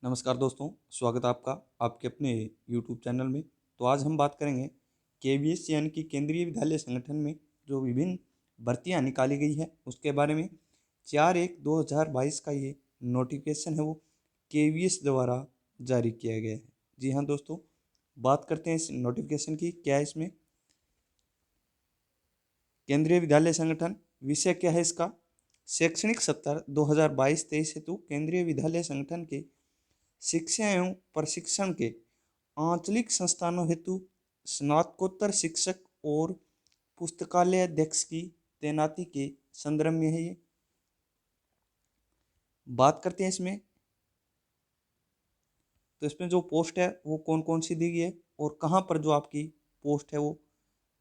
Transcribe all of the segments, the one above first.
नमस्कार दोस्तों, स्वागत है आपका आपके अपने YouTube चैनल में। तो आज हम बात करेंगे केवीएस यानी कि केंद्रीय विद्यालय संगठन में जो विभिन्न भर्तियां निकाली गई है उसके बारे में। 4/1/2022 का ये नोटिफिकेशन है वो केवीएस द्वारा जारी किया गया है। जी हाँ दोस्तों, बात करते हैं इस नोटिफिकेशन की। क्या है इसमें? केंद्रीय विद्यालय संगठन, विषय क्या है इसका? शैक्षणिक सत्र 2022-23 हेतु केंद्रीय विद्यालय संगठन के शिक्षा एवं प्रशिक्षण के आंचलिक संस्थानों हेतु स्नातकोत्तर शिक्षक और पुस्तकालय अध्यक्ष की तैनाती के संदर्भ में है ये। बात करते हैं इसमें, तो इसमें जो पोस्ट है वो कौन कौन सी दी गई है और कहाँ पर जो आपकी पोस्ट है वो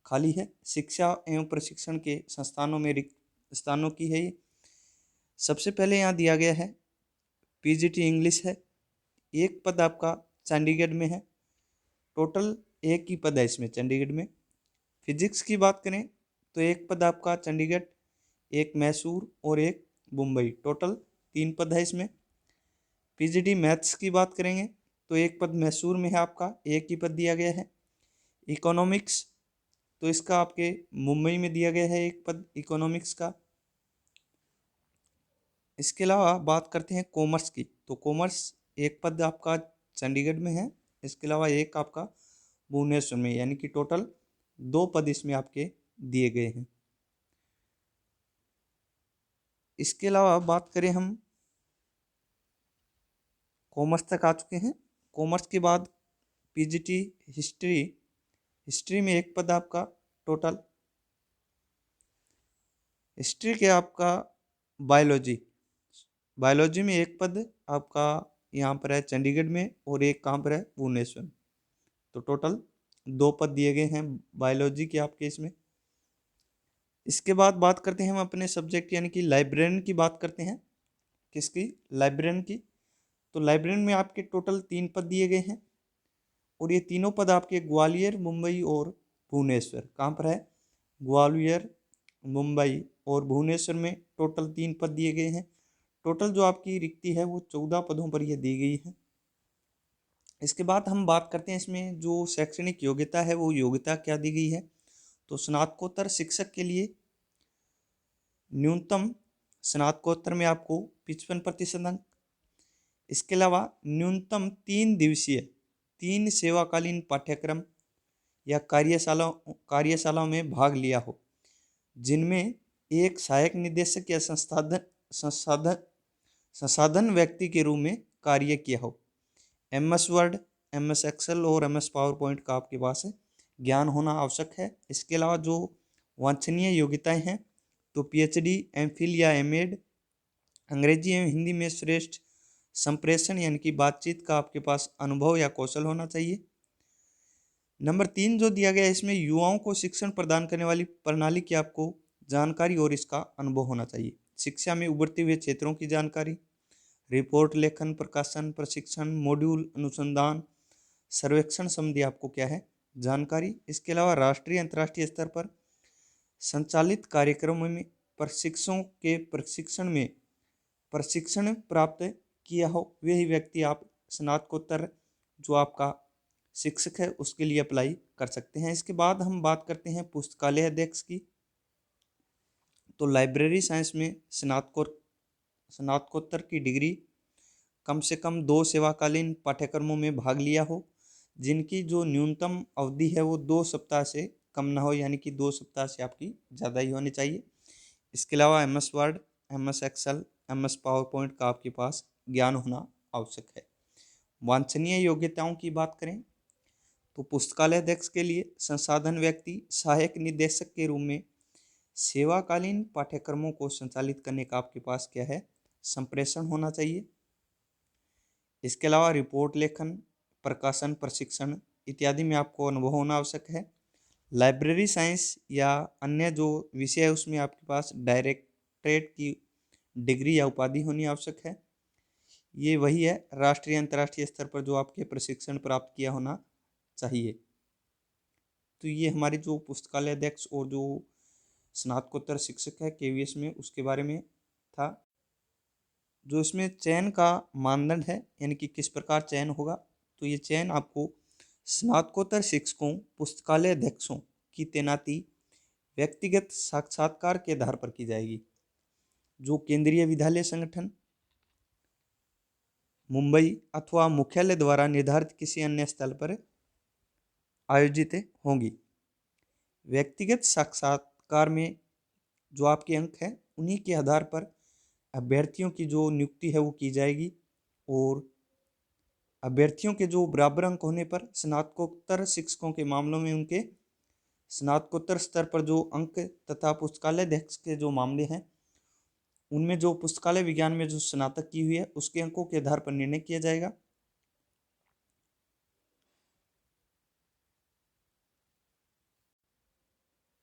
खाली है। शिक्षा एवं प्रशिक्षण के संस्थानों में रिक्त स्थानों की है ये। सबसे पहले यहाँ दिया गया है पीजीटी इंग्लिश है। एक पद आपका चंडीगढ़ में है। टोटल एक ही पद है इसमें चंडीगढ़ में। फिजिक्स की बात करें तो एक पद आपका चंडीगढ़, एक मैसूर और एक मुंबई। टोटल 3 पद है इसमें। पीजीटी मैथ्स की बात करेंगे तो एक पद मैसूर में है आपका, एक ही पद दिया गया है। इकोनॉमिक्स तो इसका आपके मुंबई में दिया गया है एक पद इकोनॉमिक्स का। इसके अलावा बात करते हैं कॉमर्स की, तो कॉमर्स एक पद आपका चंडीगढ़ में है। इसके अलावा एक आपका भुवनेश्वर में, यानी कि टोटल 2 पद इसमें आपके दिए गए हैं। इसके अलावा बात करें, हम कॉमर्स तक आ चुके हैं। कॉमर्स के बाद पीजीटी हिस्ट्री, हिस्ट्री में एक पद आपका टोटल। हिस्ट्री के आपका बायोलॉजी, बायोलॉजी में एक पद आपका यहाँ पर है चंडीगढ़ में और एक कहाँ पर है भुवनेश्वर। तो टोटल 2 पद दिए गए हैं बायोलॉजी के आपके इसमें। इसके बाद बात करते हैं हम अपने सब्जेक्ट यानी कि लाइब्रेरियन की बात करते हैं। किसकी? लाइब्रेरियन की। तो लाइब्रेरियन में आपके टोटल 3 पद दिए गए हैं और ये तीनों पद आपके ग्वालियर, मुंबई और भुवनेश्वर। कहाँ पर है? ग्वालियर, मुंबई और भुवनेश्वर में टोटल 3 पद दिए गए हैं। टोटल जो आपकी रिक्ति है वो 14 पदों पर यह दी गई है। इसके बाद हम बात करते हैं इसमें जो शैक्षणिक योग्यता है वो योग्यता क्या दी गई है। तो स्नातकोत्तर शिक्षक के लिए न्यूनतम स्नातकोत्तर में आपको 55% अंक। इसके अलावा न्यूनतम 3 दिवसीय 3 सेवाकालीन पाठ्यक्रम या कार्यशालाओं में भाग लिया हो, जिनमें एक सहायक निदेशक या संसाधन संसाधन व्यक्ति के रूप में कार्य किया हो। MS वर्ड, MS एक्सेल और MS पावर पॉइंट का आपके पास ज्ञान होना आवश्यक है। इसके अलावा जो वांछनीय योग्यताएं हैं तो PhD, MPhil या MEd, अंग्रेजी एवं हिंदी में श्रेष्ठ संप्रेषण यानी कि बातचीत का आपके पास अनुभव या कौशल होना चाहिए। नंबर 3 जो दिया गया है इसमें युवाओं को शिक्षण प्रदान करने वाली प्रणाली की आपको जानकारी और इसका अनुभव होना चाहिए। शिक्षा में उभरते हुए क्षेत्रों की जानकारी, रिपोर्ट लेखन, प्रकाशन, प्रशिक्षण, मॉड्यूल अनुसंधान, सर्वेक्षण संबंधी आपको क्या है जानकारी। इसके अलावा राष्ट्रीय अंतर्राष्ट्रीय स्तर पर संचालित कार्यक्रमों में प्रशिक्षकों के प्रशिक्षण में प्रशिक्षण प्राप्त किया हो, वही व्यक्ति आप स्नातकोत्तर जो आपका शिक्षक है उसके लिए अप्लाई कर सकते हैं। इसके बाद हम बात करते हैं पुस्तकालय अध्यक्ष की। तो लाइब्रेरी साइंस में स्नातकोत्तर की डिग्री, कम से कम 2 सेवाकालीन पाठ्यक्रमों में भाग लिया हो, जिनकी जो न्यूनतम अवधि है वो 2 सप्ताह से कम ना हो, यानी कि 2 सप्ताह से आपकी ज़्यादा ही होनी चाहिए। इसके अलावा MS word, MS excel, MS PowerPoint का आपके पास ज्ञान होना आवश्यक है। वांछनीय योग्यताओं की बात करें तो पुस्तकालय अध्यक्ष के लिए संसाधन व्यक्ति, सहायक निदेशक के रूप में सेवाकालीन पाठ्यक्रमों को संचालित करने का आपके पास क्या है संप्रेषण होना चाहिए। इसके अलावा रिपोर्ट लेखन, प्रकाशन, प्रशिक्षण इत्यादि में आपको अनुभव होना आवश्यक है। लाइब्रेरी साइंस या अन्य जो विषय है उसमें आपके पास डायरेक्टरेट की डिग्री या उपाधि होनी आवश्यक है। ये वही है राष्ट्रीय अंतर्राष्ट्रीय स्तर पर जो आपके प्रशिक्षण प्राप्त किया होना चाहिए। तो ये हमारी जो पुस्तकालय अध्यक्ष और जो स्नातकोत्तर शिक्षक है केवीएस में उसके बारे में था। जो इसमें चयन का मानदंड है, यानी कि किस प्रकार चयन होगा, तो ये चयन आपको स्नातकोत्तर शिक्षकों, पुस्तकालय अध्यक्षों की तैनाती व्यक्तिगत साक्षात्कार के आधार पर की जाएगी, जो केंद्रीय विद्यालय संगठन, मुंबई अथवा मुख्यालय द्वारा निर्धारित किसी अन्य स्थल पर आयोजित होंगी। व्यक्तिगत साक्षात्कार में जो आपके अंक हैं उन्हीं के आधार पर अभ्यर्थियों की जो नियुक्ति है वो की जाएगी, और अभ्यर्थियों के जो बराबर अंक होने पर स्नातकोत्तर शिक्षकों के मामलों में उनके स्नातकोत्तर स्तर पर जो अंक तथा पुस्तकालय अध्यक्ष के जो मामले हैं उनमें जो पुस्तकालय विज्ञान में जो स्नातक की हुई है उसके अंकों के आधार पर निर्णय किया जाएगा।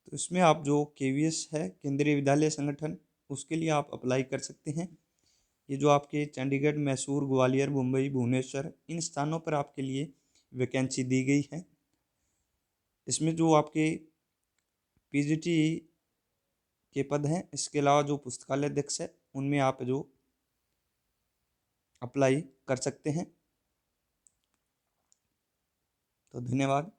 तो इसमें आप जो केवीएस है, केंद्रीय विद्यालय संगठन, उसके लिए आप अप्लाई कर सकते हैं। ये जो आपके चंडीगढ़, मैसूर, ग्वालियर, मुंबई, भुवनेश्वर, इन स्थानों पर आपके लिए वैकेंसी दी गई है। इसमें जो आपके पीजीटी के पद हैं, इसके अलावा जो पुस्तकालय अध्यक्ष है उनमें आप जो अप्लाई कर सकते हैं। तो धन्यवाद।